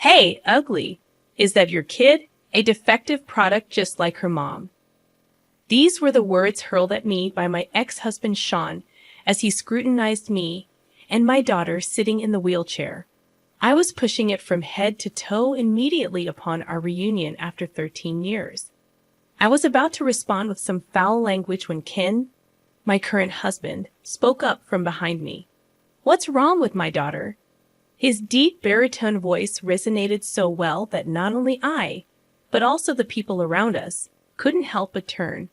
Hey, ugly. Is that your kid? A defective product just like her mom. These were the words hurled at me by my ex-husband Sean as he scrutinized me and my daughter sitting in the wheelchair. I was pushing it from head to toe immediately upon our reunion after 13 years. I was about to respond with some foul language when Ken, my current husband, spoke up from behind me. "What's wrong with my daughter?" His deep baritone voice resonated so well that not only I, but also the people around us, couldn't help but turn.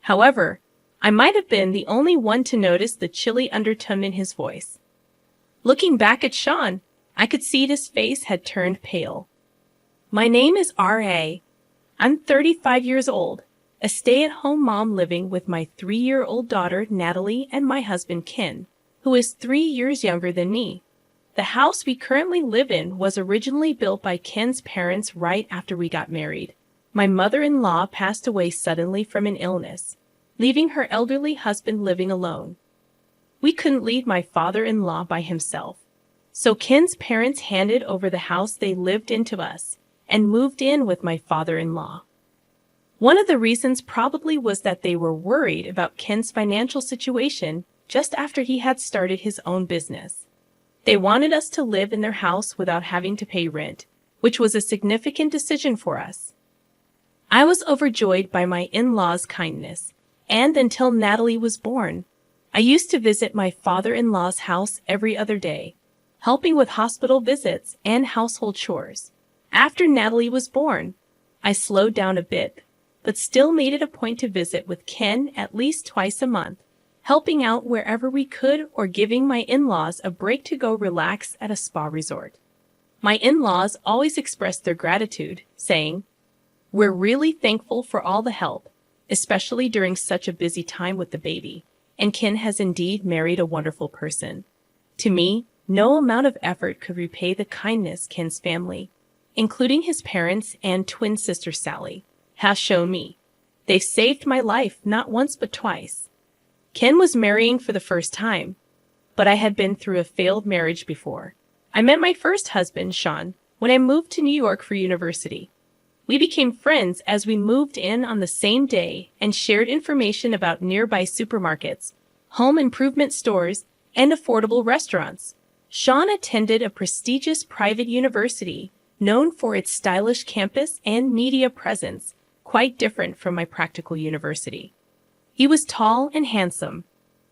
However, I might have been the only one to notice the chilly undertone in his voice. Looking back at Sean, I could see his face had turned pale. My name is R.A. I'm 35 years old, a stay-at-home mom living with my 3-year-old daughter Natalie and my husband Ken, who is 3 years younger than me. The house we currently live in was originally built by Ken's parents right after we got married. My mother-in-law passed away suddenly from an illness, leaving her elderly husband living alone. We couldn't leave my father-in-law by himself, so Ken's parents handed over the house they lived in to us and moved in with my father-in-law. One of the reasons probably was that they were worried about Ken's financial situation just after he had started his own business. They wanted us to live in their house without having to pay rent, which was a significant decision for us. I was overjoyed by my in-laws' kindness, and until Natalie was born, I used to visit my father-in-law's house every other day, helping with hospital visits and household chores. After Natalie was born, I slowed down a bit, but still made it a point to visit with Ken at least twice a month, helping out wherever we could or giving my in-laws a break to go relax at a spa resort. My in-laws always expressed their gratitude, saying, "We're really thankful for all the help, especially during such a busy time with the baby, and Ken has indeed married a wonderful person." To me, no amount of effort could repay the kindness Ken's family, including his parents and twin sister Sally, has shown me. They've saved my life not once but twice. Ken was marrying for the first time, but I had been through a failed marriage before. I met my first husband, Sean, when I moved to New York for university. We became friends as we moved in on the same day and shared information about nearby supermarkets, home improvement stores, and affordable restaurants. Sean attended a prestigious private university known for its stylish campus and media presence, quite different from my practical university. He was tall and handsome.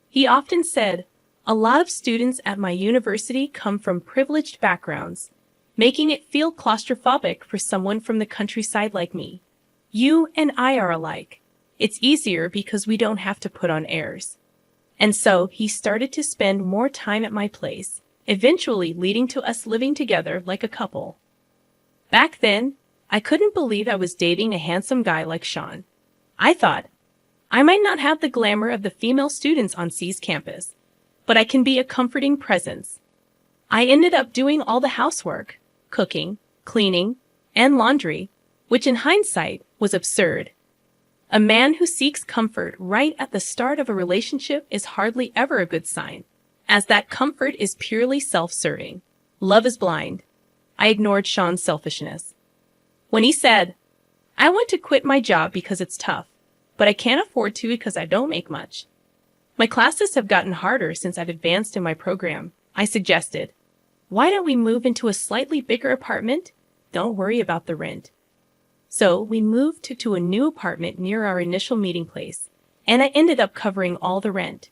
He often said, "A lot of students at my university come from privileged backgrounds, making it feel claustrophobic for someone from the countryside like me. You and I are alike. It's easier because we don't have to put on airs." And so he started to spend more time at my place, eventually leading to us living together like a couple. Back then, I couldn't believe I was dating a handsome guy like Sean. I thought, I might not have the glamour of the female students on C's campus, but I can be a comforting presence. I ended up doing all the housework, cooking, cleaning, and laundry, which in hindsight was absurd. A man who seeks comfort right at the start of a relationship is hardly ever a good sign, as that comfort is purely self-serving. Love is blind. I ignored Sean's selfishness. When he said, "I want to quit my job because it's tough, but I can't afford to because I don't make much. My classes have gotten harder since I've advanced in my program," I suggested, "Why don't we move into a slightly bigger apartment? Don't worry about the rent." So we moved to a new apartment near our initial meeting place, and I ended up covering all the rent.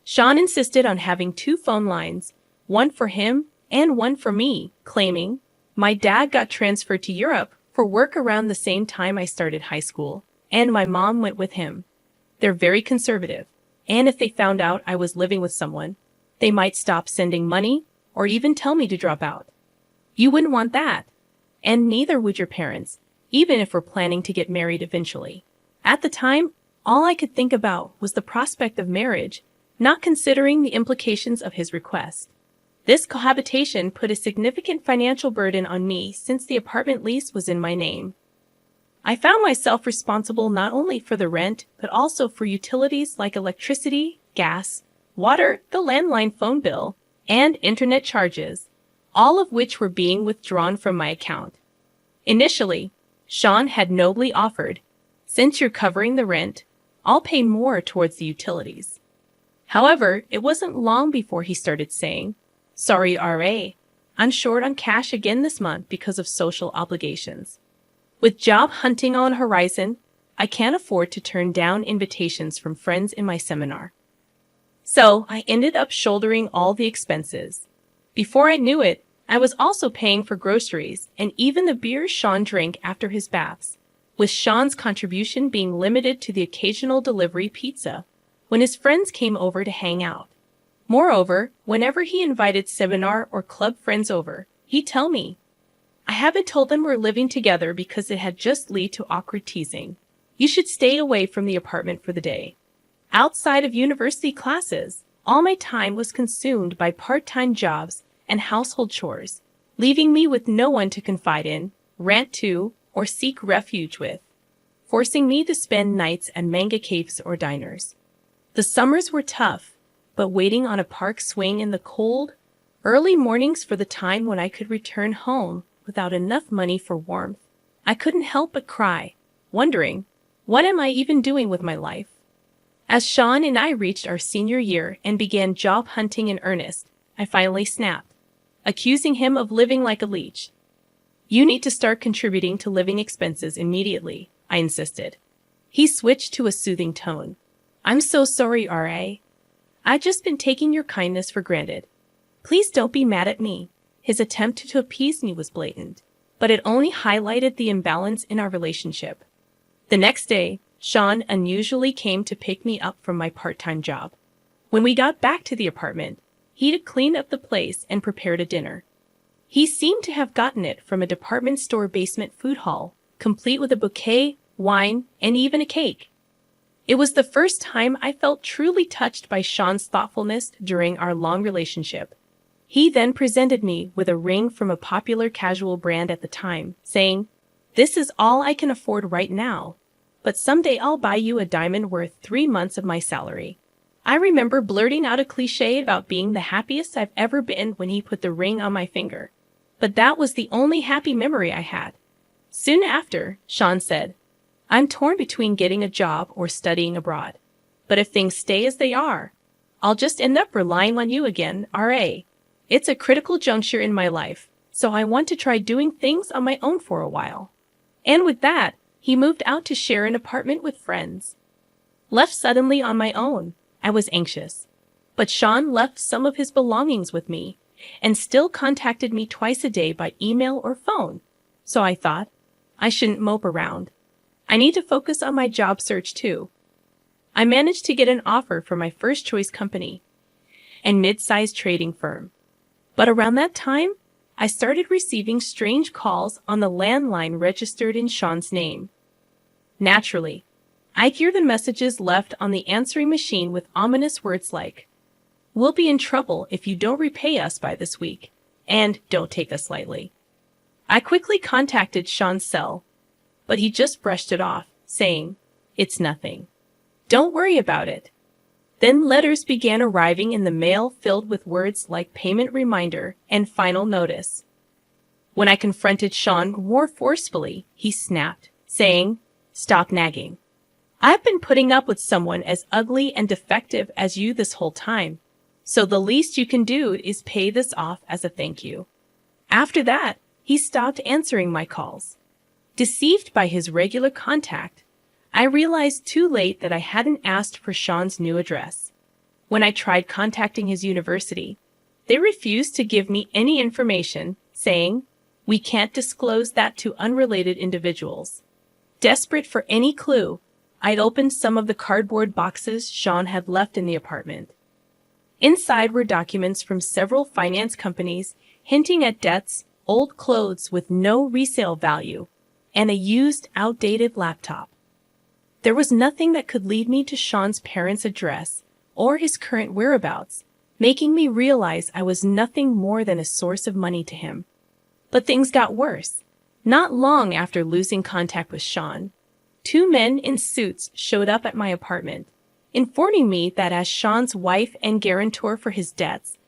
Sean insisted on having 2 phone lines, one for him and one for me, claiming, "My dad got transferred to Europe for work around the same time I started high school, and my mom went with him. They're very conservative, and if they found out I was living with someone, they might stop sending money or even tell me to drop out. You wouldn't want that, and neither would your parents, even if we're planning to get married eventually." At the time, all I could think about was the prospect of marriage, not considering the implications of his request. This cohabitation put a significant financial burden on me since the apartment lease was in my name. I found myself responsible not only for the rent, but also for utilities like electricity, gas, water, the landline phone bill, and internet charges, all of which were being withdrawn from my account. Initially, Sean had nobly offered, "Since you're covering the rent, I'll pay more towards the utilities." However, it wasn't long before he started saying, "Sorry, RA, I'm short on cash again this month because of social obligations. With job hunting on the horizon, I can't afford to turn down invitations from friends in my seminar." So I ended up shouldering all the expenses. Before I knew it, I was also paying for groceries and even the beer Sean drank after his baths, with Sean's contribution being limited to the occasional delivery pizza when his friends came over to hang out. Moreover, whenever he invited seminar or club friends over, he'd tell me, "I haven't told them we're living together because it had just lead to awkward teasing. You should stay away from the apartment for the day." Outside of university classes, all my time was consumed by part-time jobs and household chores, leaving me with no one to confide in, rant to, or seek refuge with, forcing me to spend nights at manga cafes or diners. The summers were tough, but waiting on a park swing in the cold, early mornings for the time when I could return home without enough money for warmth, I couldn't help but cry, wondering, what am I even doing with my life? As Sean and I reached our senior year and began job hunting in earnest, I finally snapped, accusing him of living like a leech. "You need to start contributing to living expenses immediately," I insisted. He switched to a soothing tone. "I'm so sorry, RA. I've just been taking your kindness for granted. Please don't be mad at me." His attempt to appease me was blatant, but it only highlighted the imbalance in our relationship. The next day, Sean unusually came to pick me up from my part-time job. When we got back to the apartment, he'd cleaned up the place and prepared a dinner. He seemed to have gotten it from a department store basement food hall, complete with a bouquet, wine, and even a cake. It was the first time I felt truly touched by Sean's thoughtfulness during our long relationship. He then presented me with a ring from a popular casual brand at the time, saying, "This is all I can afford right now, but someday I'll buy you a diamond worth 3 months of my salary." I remember blurting out a cliche about being the happiest I've ever been when he put the ring on my finger. But that was the only happy memory I had. Soon after, Sean said, "I'm torn between getting a job or studying abroad. But if things stay as they are, I'll just end up relying on you again, RA. It's a critical juncture in my life, so I want to try doing things on my own for a while." And with that, he moved out to share an apartment with friends. Left suddenly on my own, I was anxious. But Sean left some of his belongings with me and still contacted me twice a day by email or phone. So I thought, I shouldn't mope around. I need to focus on my job search too. I managed to get an offer for my first choice company and mid-sized trading firm. But around that time, I started receiving strange calls on the landline registered in Sean's name. Naturally, I'd hear the messages left on the answering machine with ominous words like, "We'll be in trouble if you don't repay us by this week, and don't take us lightly." I quickly contacted Sean's cell, but he just brushed it off, saying, "It's nothing. Don't worry about it." Then letters began arriving in the mail filled with words like payment reminder and final notice. When I confronted Sean more forcefully, he snapped, saying, "Stop nagging. I've been putting up with someone as ugly and defective as you this whole time, so the least you can do is pay this off as a thank you." After that, he stopped answering my calls. Deceived by his regular contact, I realized too late that I hadn't asked for Sean's new address. When I tried contacting his university, they refused to give me any information, saying, "We can't disclose that to unrelated individuals." Desperate for any clue, I'd opened some of the cardboard boxes Sean had left in the apartment. Inside were documents from several finance companies hinting at debts, old clothes with no resale value, and a used, outdated laptop. There was nothing that could lead me to Sean's parents' address or his current whereabouts, making me realize I was nothing more than a source of money to him. But things got worse. Not long after losing contact with Sean, 2 men in suits showed up at my apartment, informing me that as Sean's wife and guarantor for his debts,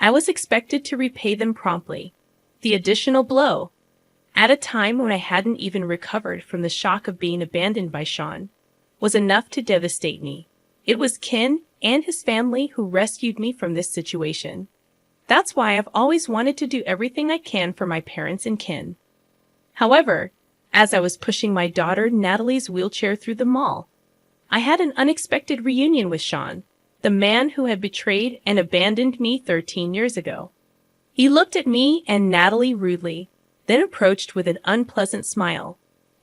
I was expected to repay them promptly, The additional blow, at a time when I hadn't even recovered from the shock of being abandoned by Sean, was enough to devastate me. It was Ken and his family who rescued me from this situation. That's why I've always wanted to do everything I can for my parents and kin. However, as I was pushing my daughter Natalie's wheelchair through the mall, I had an unexpected reunion with Sean, the man who had betrayed and abandoned me 13 years ago. He looked at me and Natalie rudely, then approached with an unpleasant smile,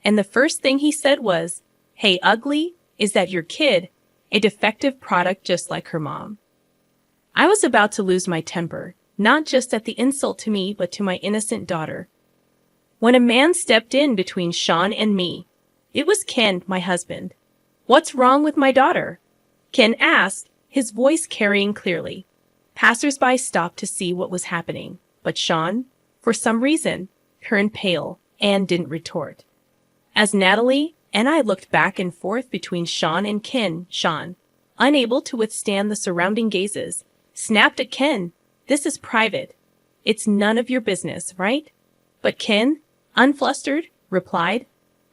and the first thing he said was, "Hey, ugly, is that your kid? A defective product just like her mom." I was about to lose my temper, not just at the insult to me, but to my innocent daughter, when a man stepped in between Sean and me. It was Ken, my husband. "What's wrong with my daughter?" Ken asked, his voice carrying clearly. Passers-by stopped to see what was happening, but Sean, for some reason, turned pale and didn't retort. As Natalie and I looked back and forth between Sean and Ken, Sean, unable to withstand the surrounding gazes, snapped at Ken, "This is private. It's none of your business, right?" But Ken, unflustered, replied,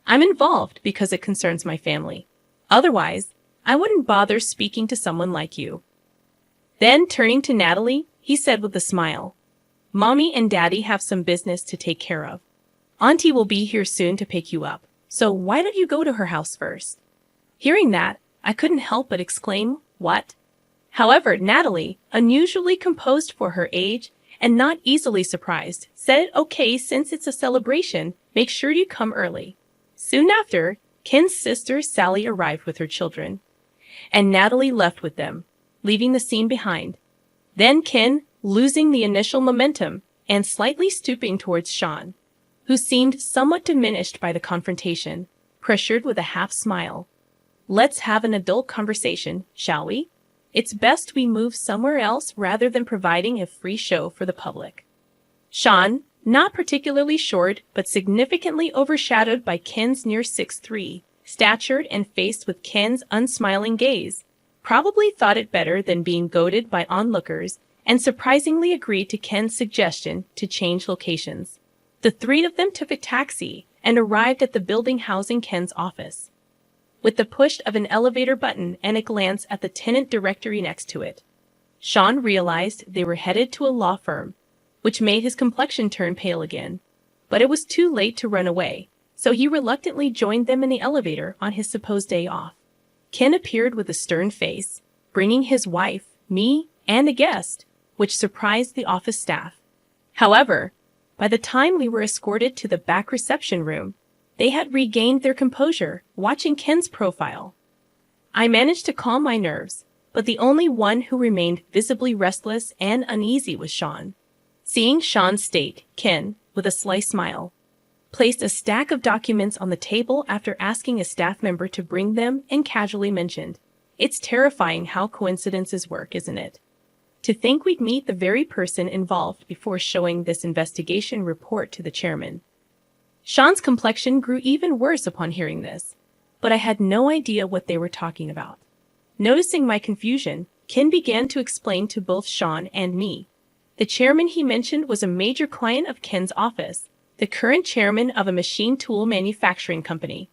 "I'm involved because it concerns my family. Otherwise, I wouldn't bother speaking to someone like you." Then, turning to Natalie, he said with a smile, "Mommy and Daddy have some business to take care of. Auntie will be here soon to pick you up, so why don't you go to her house first?" Hearing that, I couldn't help but exclaim, "What?" However, Natalie, unusually composed for her age and not easily surprised, said, "Okay, since it's a celebration, make sure you come early." Soon after, Ken's sister Sally arrived with her children, and Natalie left with them, leaving the scene behind. Then Ken, losing the initial momentum and slightly stooping towards Sean, who seemed somewhat diminished by the confrontation, pressured with a half smile, "Let's have an adult conversation, shall we? It's best we move somewhere else rather than providing a free show for the public." Sean, not particularly short but significantly overshadowed by Ken's near 6'3", statured and faced with Ken's unsmiling gaze, probably thought it better than being goaded by onlookers and surprisingly agreed to Ken's suggestion to change locations. The three of them took a taxi and arrived at the building housing Ken's office. With the push of an elevator button and a glance at the tenant directory next to it, Sean realized they were headed to a law firm, which made his complexion turn pale again. But it was too late to run away, so he reluctantly joined them in the elevator on his supposed day off. Ken appeared with a stern face, bringing his wife, me, and a guest, which surprised the office staff. However, by the time we were escorted to the back reception room, they had regained their composure, watching Ken's profile. I managed to calm my nerves, but the only one who remained visibly restless and uneasy was Sean. Seeing Sean's state, Ken, with a sly smile, placed a stack of documents on the table after asking a staff member to bring them and casually mentioned, "It's terrifying how coincidences work, isn't it? To think we'd meet the very person involved before showing this investigation report to the chairman." Sean's complexion grew even worse upon hearing this, but I had no idea what they were talking about. Noticing my confusion, Ken began to explain to both Sean and me. The chairman he mentioned was a major client of Ken's office, the current chairman of a machine tool manufacturing company.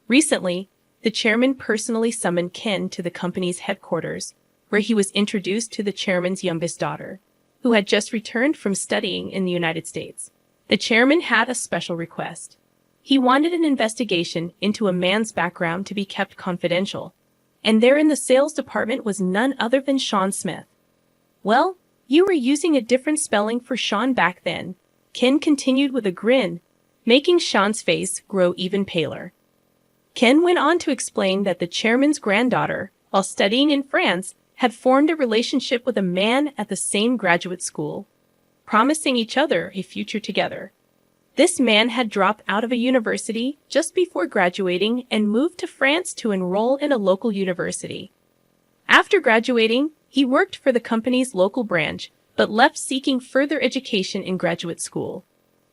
Recently, the chairman personally summoned Ken to the company's headquarters, where he was introduced to the chairman's youngest daughter, who had just returned from studying in the United States. The chairman had a special request. He wanted an investigation into a man's background to be kept confidential, and there in the sales department was none other than Sean Smith. "Well, you were using a different spelling for Sean back then," Ken continued with a grin, making Sean's face grow even paler. Ken went on to explain that the chairman's granddaughter, while studying in France, had formed a relationship with a man at the same graduate school, promising each other a future together. This man had dropped out of a university just before graduating and moved to France to enroll in a local university. After graduating, he worked for the company's local branch, but left seeking further education in graduate school.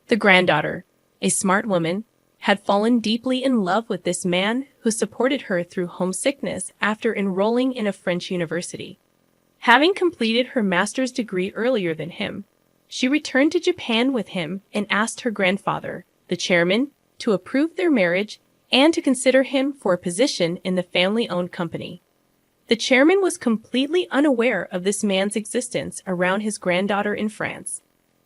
The granddaughter, a smart woman, had fallen deeply in love with this man who supported her through homesickness after enrolling in a French university. Having completed her master's degree earlier than him, She returned to Japan with him and asked her grandfather, the chairman, to approve their marriage and to consider him for a position in the family-owned company. The chairman was completely unaware of this man's existence around his granddaughter in France.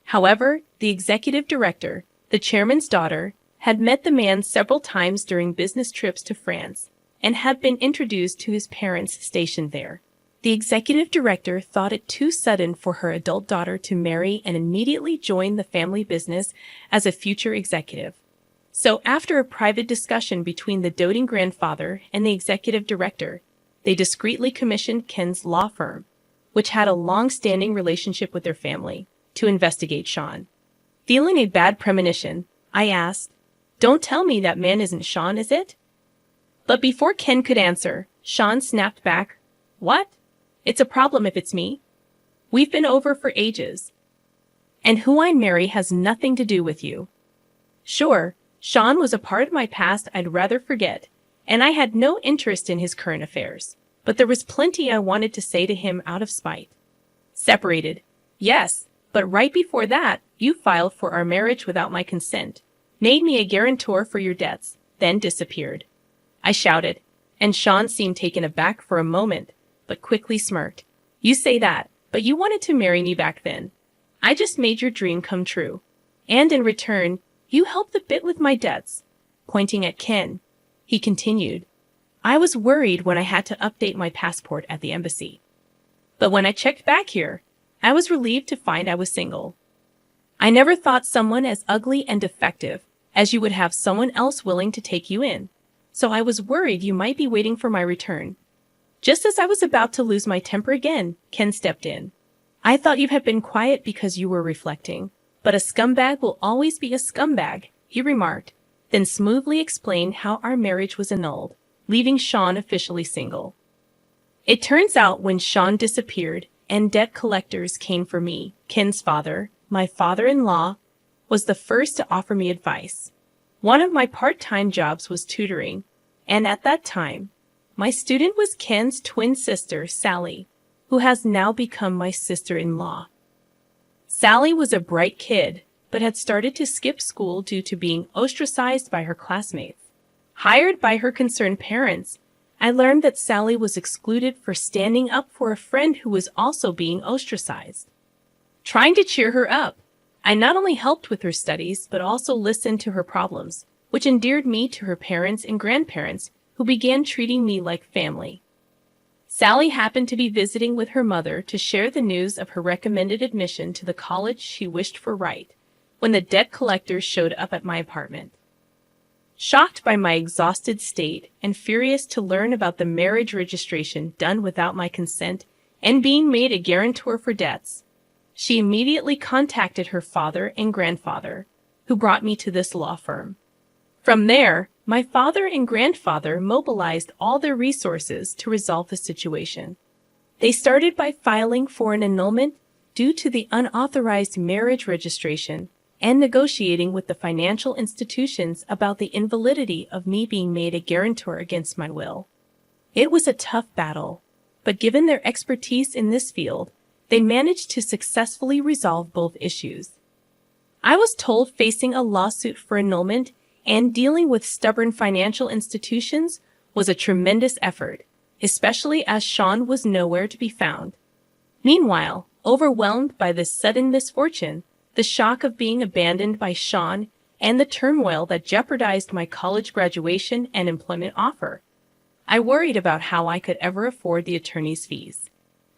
However, the executive director, the chairman's daughter, had met the man several times during business trips to France and had been introduced to his parents stationed there. The executive director thought it too sudden for her adult daughter to marry and immediately join the family business as a future executive. So after a private discussion between the doting grandfather and the executive director, they discreetly commissioned Ken's law firm, which had a long-standing relationship with their family, to investigate Sean. Feeling a bad premonition, I asked, "Don't tell me that man isn't Sean, is it?" But before Ken could answer, Sean snapped back, "What? It's a problem if it's me. We've been over for ages. And who I marry has nothing to do with you." Sure, Sean was a part of my past I'd rather forget, and I had no interest in his current affairs, but there was plenty I wanted to say to him out of spite. Separated. Yes, but right before that, you filed for our marriage without my consent, made me a guarantor for your debts, then disappeared. I shouted, and Sean seemed taken aback for a moment, but quickly smirked. You say that, but you wanted to marry me back then. I just made your dream come true. And in return, you helped a bit with my debts. Pointing at Ken, he continued, I was worried when I had to update my passport at the embassy. But when I checked back here, I was relieved to find I was single. I never thought someone as ugly and defective as you would have someone else willing to take you in, so I was worried you might be waiting for my return. Just as I was about to lose my temper again, Ken stepped in. I thought you had been quiet because you were reflecting, but a scumbag will always be a scumbag, he remarked, then smoothly explained how our marriage was annulled, leaving Sean officially single. It turns out when Sean disappeared and debt collectors came for me, Ken's father, my father-in-law, was the first to offer me advice. One of my part-time jobs was tutoring, and at that time, my student was Ken's twin sister, Sally, who has now become my sister-in-law. Sally was a bright kid, but had started to skip school due to being ostracized by her classmates. Hired by her concerned parents, I learned that Sally was excluded for standing up for a friend who was also being ostracized. Trying to cheer her up, I not only helped with her studies, but also listened to her problems, which endeared me to her parents and grandparents, who began treating me like family. Sally happened to be visiting with her mother to share the news of her recommended admission to the college she wished for when the debt collectors showed up at my apartment. Shocked by my exhausted state and furious to learn about the marriage registration done without my consent and being made a guarantor for debts, she immediately contacted her father and grandfather, who brought me to this law firm. From there, my father and grandfather mobilized all their resources to resolve the situation. They started by filing for an annulment due to the unauthorized marriage registration and negotiating with the financial institutions about the invalidity of me being made a guarantor against my will. It was a tough battle, but given their expertise in this field, they managed to successfully resolve both issues. I was told facing a lawsuit for annulment and dealing with stubborn financial institutions was a tremendous effort, especially as Sean was nowhere to be found. Meanwhile, overwhelmed by this sudden misfortune, the shock of being abandoned by Sean, and the turmoil that jeopardized my college graduation and employment offer, I worried about how I could ever afford the attorney's fees.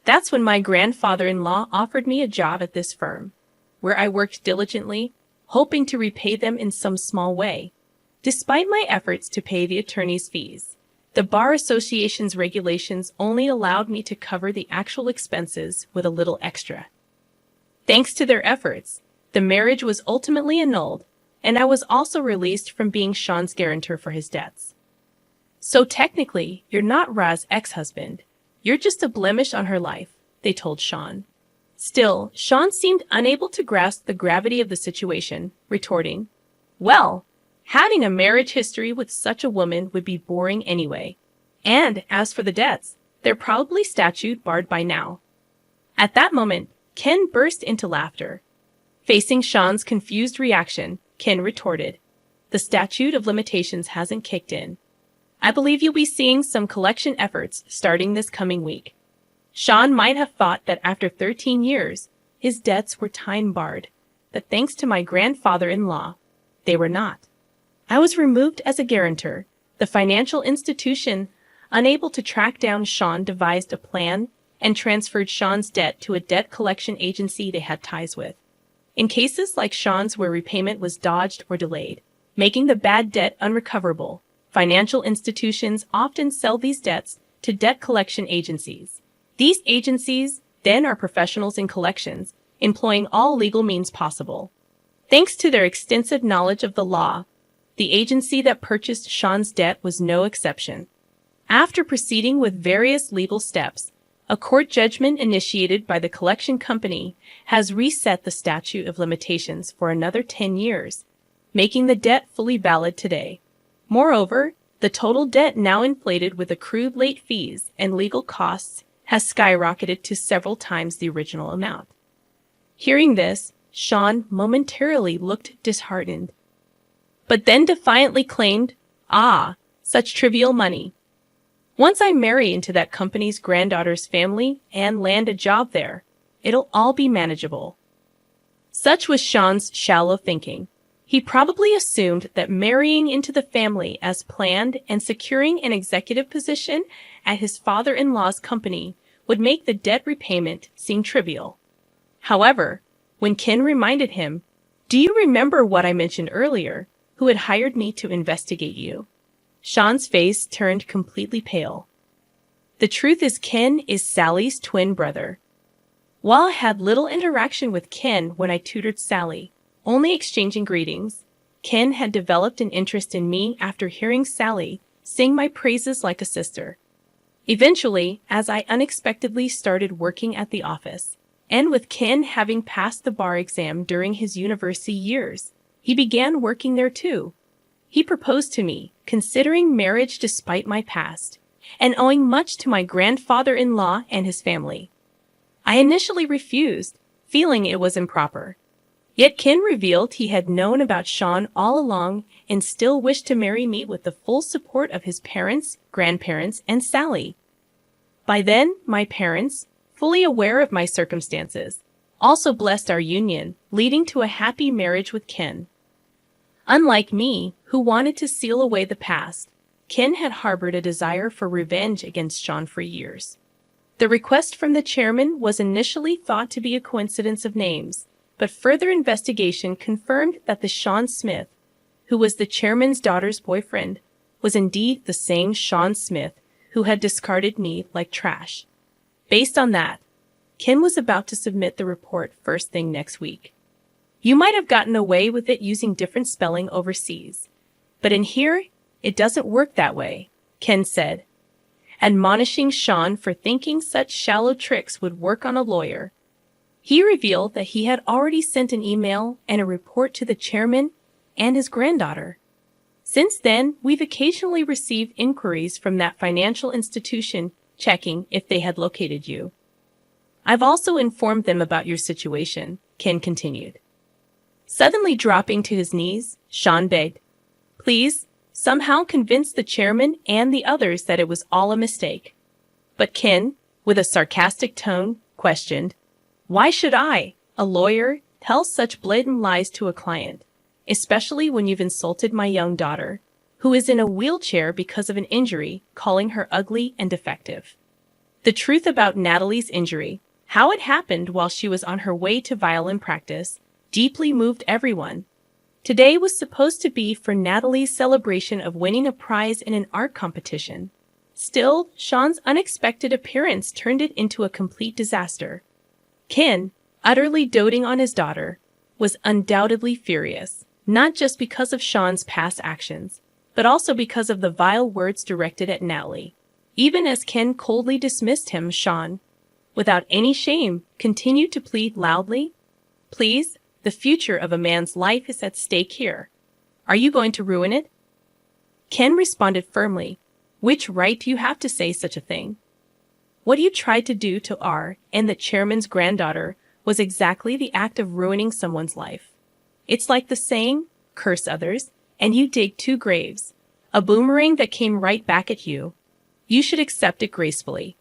That's when my grandfather-in-law offered me a job at this firm, where I worked diligently, hoping to repay them in some small way. Despite my efforts to pay the attorney's fees, the Bar Association's regulations only allowed me to cover the actual expenses with a little extra. Thanks to their efforts, the marriage was ultimately annulled, and I was also released from being Sean's guarantor for his debts. So technically, you're not Ra's ex-husband. You're just a blemish on her life, they told Sean. Still, Sean seemed unable to grasp the gravity of the situation, retorting, Well, having a marriage history with such a woman would be boring anyway. And as for the debts, they're probably statute barred by now. At that moment, Ken burst into laughter. Facing Sean's confused reaction, Ken retorted, "The statute of limitations hasn't kicked in. I believe you'll be seeing some collection efforts starting this coming week." Sean might have thought that after 13 years, his debts were time-barred, but thanks to my grandfather-in-law, they were not. I was removed as a guarantor. The financial institution, unable to track down Sean, devised a plan and transferred Sean's debt to a debt collection agency they had ties with. In cases like Sean's where repayment was dodged or delayed, making the bad debt unrecoverable, financial institutions often sell these debts to debt collection agencies. These agencies then are professionals in collections, employing all legal means possible. Thanks to their extensive knowledge of the law, the agency that purchased Sean's debt was no exception. After proceeding with various legal steps, a court judgment initiated by the collection company has reset the statute of limitations for another 10 years, making the debt fully valid today. Moreover, the total debt, now inflated with accrued late fees and legal costs, has skyrocketed to several times the original amount. Hearing this, Sean momentarily looked disheartened, but then defiantly claimed, "Ah, such trivial money. Once I marry into that company's granddaughter's family and land a job there, it'll all be manageable." Such was Sean's shallow thinking. He probably assumed that marrying into the family as planned and securing an executive position at his father-in-law's company would make the debt repayment seem trivial. However, when Ken reminded him, "Do you remember what I mentioned earlier, who had hired me to investigate you?" Sean's face turned completely pale. The truth is, Ken is Sally's twin brother. While I had little interaction with Ken when I tutored Sally, only exchanging greetings, Ken had developed an interest in me after hearing Sally sing my praises like a sister. Eventually, as I unexpectedly started working at the office, and with Ken having passed the bar exam during his university years, he began working there too. He proposed to me, considering marriage despite my past, and owing much to my grandfather-in-law and his family. I initially refused, feeling it was improper. Yet Ken revealed he had known about Sean all along and still wished to marry me with the full support of his parents, grandparents, and Sally. By then, my parents, fully aware of my circumstances, also blessed our union, leading to a happy marriage with Ken. Unlike me, who wanted to seal away the past, Ken had harbored a desire for revenge against Sean for years. The request from the chairman was initially thought to be a coincidence of names, but further investigation confirmed that the Sean Smith, who was the chairman's daughter's boyfriend, was indeed the same Sean Smith who had discarded me like trash. Based on that, Ken was about to submit the report first thing next week. "You might have gotten away with it using different spelling overseas, but in here, it doesn't work that way," Ken said, admonishing Sean for thinking such shallow tricks would work on a lawyer. He revealed that he had already sent an email and a report to the chairman and his granddaughter. Since then, we've occasionally received inquiries from that financial institution checking if they had located you. I've also informed them about your situation," Ken continued. Suddenly dropping to his knees, Sean begged, "Please, somehow convince the chairman and the others that it was all a mistake." But Ken, with a sarcastic tone, questioned, "Why should I, a lawyer, tell such blatant lies to a client, especially when you've insulted my young daughter, who is in a wheelchair because of an injury, calling her ugly and defective?" The truth about Natalie's injury, how it happened while she was on her way to violin practice, deeply moved everyone. Today was supposed to be for Natalie's celebration of winning a prize in an art competition. Still, Sean's unexpected appearance turned it into a complete disaster. Ken, utterly doting on his daughter, was undoubtedly furious, not just because of Sean's past actions, but also because of the vile words directed at Natalie. Even as Ken coldly dismissed him, Sean, without any shame, continued to plead loudly, "Please, the future of a man's life is at stake here. Are you going to ruin it?" Ken responded firmly, "Which right do you have to say such a thing? What you tried to do to our and the chairman's granddaughter was exactly the act of ruining someone's life. It's like the saying, curse others, and you dig two graves. A boomerang that came right back at you. You should accept it gracefully.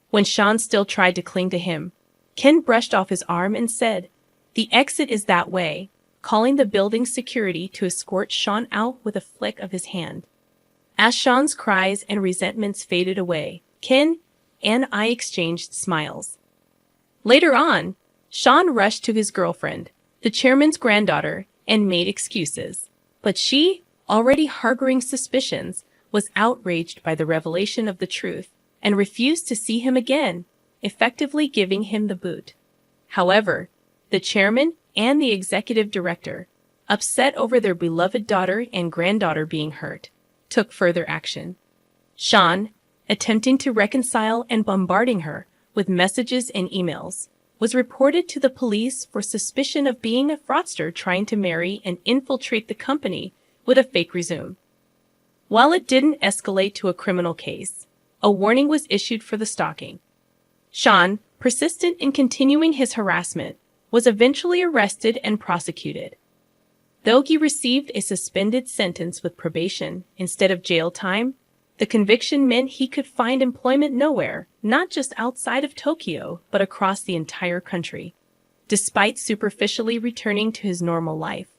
When Sean still tried to cling to him, Ken brushed off his arm and said, "The exit is that way," calling the building's security to escort Sean out with a flick of his hand. As Sean's cries and resentments faded away, Ken and I exchanged smiles. Later on, Sean rushed to his girlfriend, the chairman's granddaughter, and made excuses. But she, already harboring suspicions, was outraged by the revelation of the truth and refused to see him again, effectively giving him the boot. However, the chairman and the executive director, upset over their beloved daughter and granddaughter being hurt, took further action. Sean, attempting to reconcile and bombarding her with messages and emails, was reported to the police for suspicion of being a fraudster trying to marry and infiltrate the company with a fake resume. While it didn't escalate to a criminal case, a warning was issued for the stalking. Sean, persistent in continuing his harassment, was eventually arrested and prosecuted. Though he received a suspended sentence with probation instead of jail time, the conviction meant he could find employment nowhere, not just outside of Tokyo, but across the entire country. Despite superficially returning to his normal life,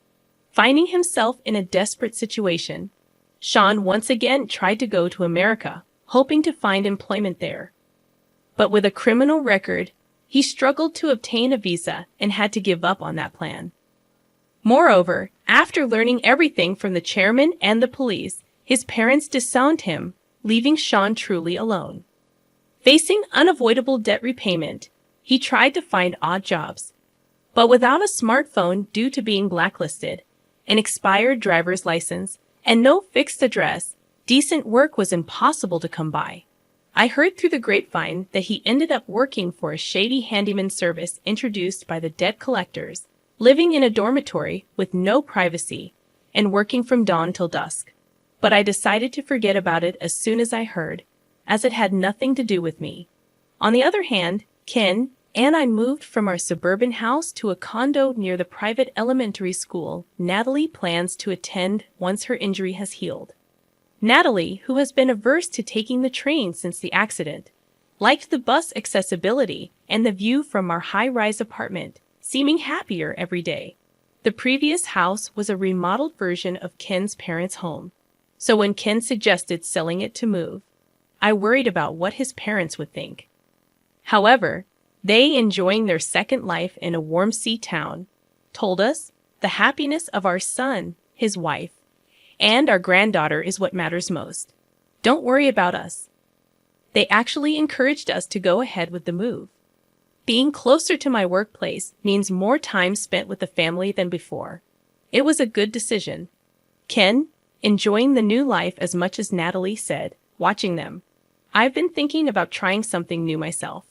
finding himself in a desperate situation, Sean once again tried to go to America, hoping to find employment there. But with a criminal record, he struggled to obtain a visa and had to give up on that plan. Moreover, after learning everything from the chairman and the police, his parents disowned him, leaving Sean truly alone. Facing unavoidable debt repayment, he tried to find odd jobs. But without a smartphone due to being blacklisted, an expired driver's license, and no fixed address, decent work was impossible to come by. I heard through the grapevine that he ended up working for a shady handyman service introduced by the debt collectors, living in a dormitory with no privacy, and working from dawn till dusk. But I decided to forget about it as soon as I heard, as it had nothing to do with me. On the other hand, Ken and I moved from our suburban house to a condo near the private elementary school Natalie plans to attend once her injury has healed. Natalie, who has been averse to taking the train since the accident, liked the bus accessibility and the view from our high-rise apartment, seeming happier every day. The previous house was a remodeled version of Ken's parents' home, so when Ken suggested selling it to move, I worried about what his parents would think. However, they, enjoying their second life in a warm sea town, told us the happiness of our son, his wife, and our granddaughter is what matters most. Don't worry about us. They actually encouraged us to go ahead with the move. Being closer to my workplace means more time spent with the family than before. It was a good decision. Ken, enjoying the new life as much as Natalie said, watching them. I've been thinking about trying something new myself.